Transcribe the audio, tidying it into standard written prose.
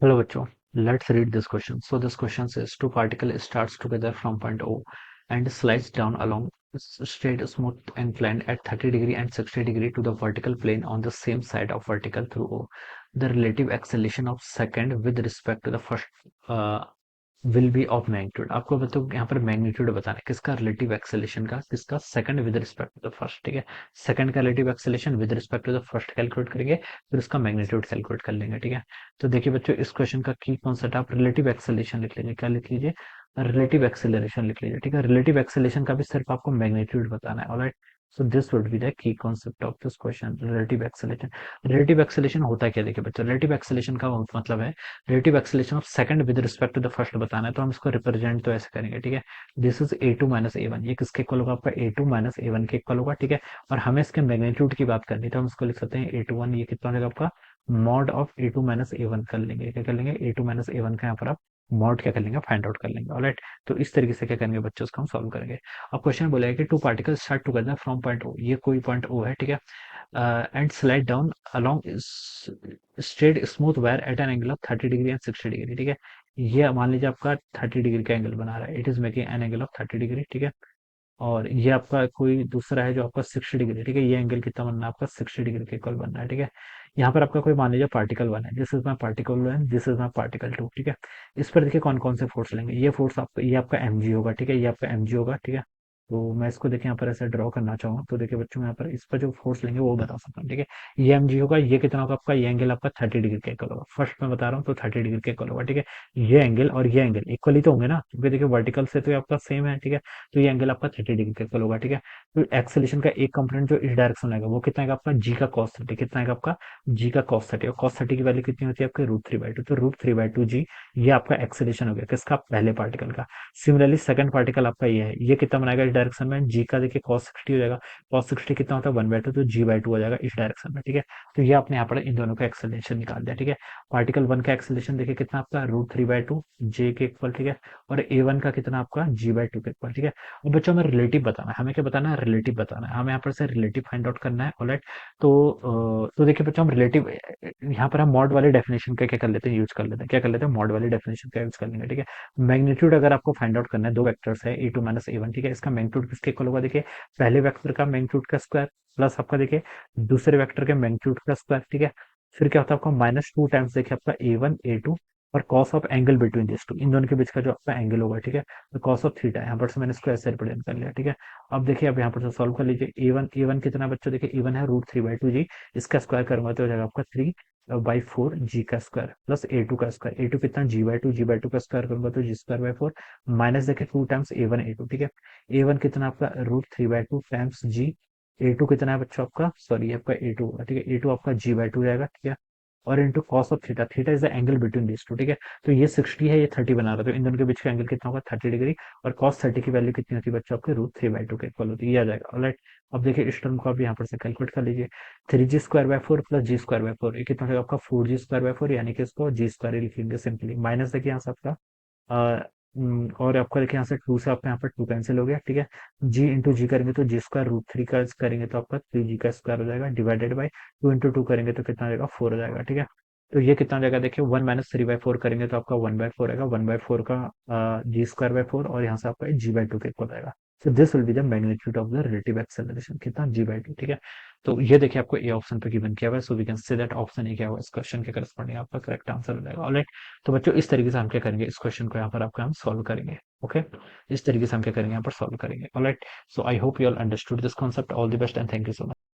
Hello बच्चों, let's read this question. So this question says two particles starts together from point O and slides down along straight smooth incline at 30 degree and 60 degree to the vertical plane on the same side of vertical through O. The relative acceleration of second with respect to the first uh, will be of magnitude. आपको बताओ यहाँ पर magnitude बताना है किसका, relative acceleration का, किसका, second with respect to the first. ठीक है, सेकंड का relative acceleration with respect to the first calculate करेंगे, फिर उसका मैग्नीट्यूड कैलकुलेट कर लेंगे। ठीक है, तो देखिए बच्चों, इस क्वेश्चन का की कॉन्सेप्ट आप रिलेटिव एक्सेलेरेशन लिख लीजिए। क्या लिख लीजिए? रिलेटिव एक्सेलरेशन लिख लीजिए। ठीक है, रिलेटिव एक्सेलरेशन का भी सिर्फ आपको मैग्नीट्यूड बताना है। Alright, so this would be the key concept of this question, relative acceleration. Relative acceleration होता है क्या? देखिए बच्चों, रिलेटिव एक्सेलरेशन का मतलब है relative acceleration of second with respect to the first बताना है, तो हम इसको रिप्रेजेंट तो ऐसे करेंगे। ठीक है, this is a two minus a one, ये किसके इक्वल होगा? आपका a two minus a one के इक्वल होगा। ठीक है, और हमें इसके मैग्नीट्यूड की बात करनी है, तो हम इसको लिख सकते हैं ए टू वन, ये कितना हो जाएगा आपका? Mod of a two minus a one कर लेंगे। क्या कर लेंगे? A two minus a one का यहाँ पर आप मॉड क्या कर लेंगे? फाइंड आउट कर लेंगे। ऑलराइट, तो इस तरीके से क्या करेंगे बच्चों, उसको हम सॉल्व करेंगे। अब क्वेश्चन बोला है कि two particles start together from point O, ये कोई पॉइंट ओ है। ठीक है, and slide down along straight smooth wire at an angle of 30 degree and 60 degree. ठीक है, ये मान लीजिए आपका 30 डिग्री का एंगल बना रहा है, it is making an angle of 30 degree. ठीक है, और ये आपका कोई दूसरा है जो आपका 60 डिग्री। ठीक है, ये एंगल कितना बनना है आपका? 60 डिग्री के इक्वल बनना है। ठीक है, यहाँ पर आपका कोई मान लीजिए पार्टिकल वन है, this is my particle one, this is my particle two. ठीक है, इस पर देखिए कौन कौन से फोर्स लेंगे। ये फोर्स आपका, ये आपका एम जी होगा। ठीक है, ये आपका एम जी होगा। ठीक है, तो मैं इसको देखिए यहाँ पर ऐसे ड्रॉ करना चाहूँ, तो देखिए बच्चों, यहाँ पर इस पर जो फोर्स लेंगे वो बता सकता हूँ। ठीक है, ये एम जी होगा, ये कितना होगा आपका? ये एंगल आपका 30 डिग्री के इक्वल होगा। फर्स्ट मैं बता रहा हूँ, तो 30 डिग्री के इक्वल होगा। ठीक है, ये एंगल और ये एंगल इक्वल ही तो होंगे ना, क्योंकि देखिए वर्टिकल से तो ये आपका सेम है। ठीक है, तो ये एंगल आपका 30 डिग्री का इक्वल होगा। ठीक है, तो एक्सेलेरेशन का एक कंपोनेंट जो इस डायरेक्शन आएगा वो कितना आएगा आपका? जी का कॉस 30। कितना आएगा आपका? जी का कॉस 30, और कॉस 30 की वैल्यू कितनी होती है आपके? रूट 3/2। तो रूट 3/2 जी, ये आपका एक्सेलेरेशन हो गया किसका? पहले पार्टिकल का। सिमिलरली सेकंड पार्टिकल आपका ये है, ये कितना बनाएगा इस डायरेक्शन में? जी का देखिए कॉस 60 हो जाएगा। कॉस 60 कितना होता है? 1/2, तो जी/2 हो जाएगा इस डायरेक्शन में। ठीक है, तो ये आपने यहाँ पर इन दोनों का एक्सेलेरेशन निकाल दिया। ठीक है, पार्टिकल वन का एक्सेलेरेशन देखिए कितना आपका? रूट 3/2 जे के इक्वल। ठीक है, और ए वन का कितना आपका? जी/2 के इक्वल। ठीक है, और बच्चों हमें रिलेटिव बताना है। हमें क्या बताना है? रिलेटिव बताना है। हमें यहाँ पर से रिलेटिव फाइंड आउट करना है। ऑलराइट, तो देखिए बच्चों, हम रिलेटिव यहाँ पर हम मॉड वाले डेफिनेशन का क्या कर लेते हैं? यूज कर लेते हैं। क्या कर लेते हैं? मॉड वाले डेफिनेशन का यूज कर लेंगे। ठीक है, मैग्नीट्यूड अगर आपको फाइंड आउट करना है, दो वेक्टर्स है ए टू माइनस ए वन। ठीक है, इसका मैग्नीट्यूड किसके इक्वल होगा? देखिए, पहले वेक्टर का मैग्नीट्यूड का स्क्वायर प्लस आपका देखिए दूसरे वेक्टर के मैग्नीट्यूड का स्क्वायर। ठीक है, फिर क्या होता है आपका? -2 टाइम्स देखिए आपका ए वन ए टू, और cos of angle between this two, इन दोनों के बीच का जो आपका एंगल होगा। ठीक है, तो कॉस ऑफ थीटा, यहाँ पर से मैंने इसको ऐसे रिप्रेजेंट कर लिया। ठीक है, अब देखिए, अब यहाँ पर से सॉल्व कर लीजिए। ए वन कितना बच्चों? देखिए ए वन है रूट 3/2 जी, इसका स्क्वायर करूंगा तो हो जाएगा आपका 3/4 जी का स्क्वायर प्लस ए टू का स्क्वायर। ए टू कितना? जी/2 का स्क्वायर करूंगा तो जी²/4 माइनस देखिए 2 times a one A two. ठीक है, ए वन कितना आपका? Root 3/2 times g. A two कितना है बच्चों आपका? सॉरी, आपका ए टू होगा। ठीक है, ए टू आपका जी/2 जाएगा। ठीक है, और into cos of theta, theta is the angle between this two. ठीक है, तो ये 60 है, ये 30 बना रहा है, तो इन दोनों के बीच का एंगल कितना होगा? 30 डिग्री। और कॉस 30 की वैल्यू कितनी होती है बच्चों आपके? रूट 3/2 के इक्वल होती है, ये आ जाएगा। ऑलराइट, अब देखिए इस टर्म को आप यहाँ पर से कैलकुलेट कर लीजिए। 3g² बाय 4 प्लस जी²/4, ये कितना हो जाएगा आपका? 4g²/4, यानी कि इसको जी स्क्वायर ही लिखेंगे सिंपली। माइनस देखिए यहाँ से आपका और आपका देखिए यहाँ से 2 से आपका यहाँ पर 2 कैंसिल हो गया। ठीक है, जी इंटू जी करेंगे तो जी²√3 का करेंगे तो आपका 3g का स्क्वायर हो जाएगा, डिवाइडेड बाई 2 इंटू 2 करेंगे तो कितना हो जाएगा? 4 हो जाएगा। ठीक है, तो ये कितना हो जाएगा? देखिए 1 - 3/4 करेंगे तो आपका 1/4 आएगा। 1/4 का जी²/4, और यहाँ से आपका जी/2 के इक्वल आएगा। So this will be the magnitude of the relative acceleration, कितना? जी/2। ठीक है, तो ये देखिए आपको ए ऑप्शन पे गिवन किया हुआ है, so we can say that option A क्या होगा इस क्वेश्चन के करस्पॉन्डिंग आपका करेक्ट आंसर हो जाएगा। ऑलराइट, तो बच्चों इस तरीके से हम क्या करेंगे, इस क्वेश्चन को यहाँ पर आपका हम सॉल्व करेंगे। ओके, इस तरीके से हम क्या करेंगे, यहाँ पर सॉल्व करेंगे। Alright, so I hope you all understood this concept. All the best and thank you so much.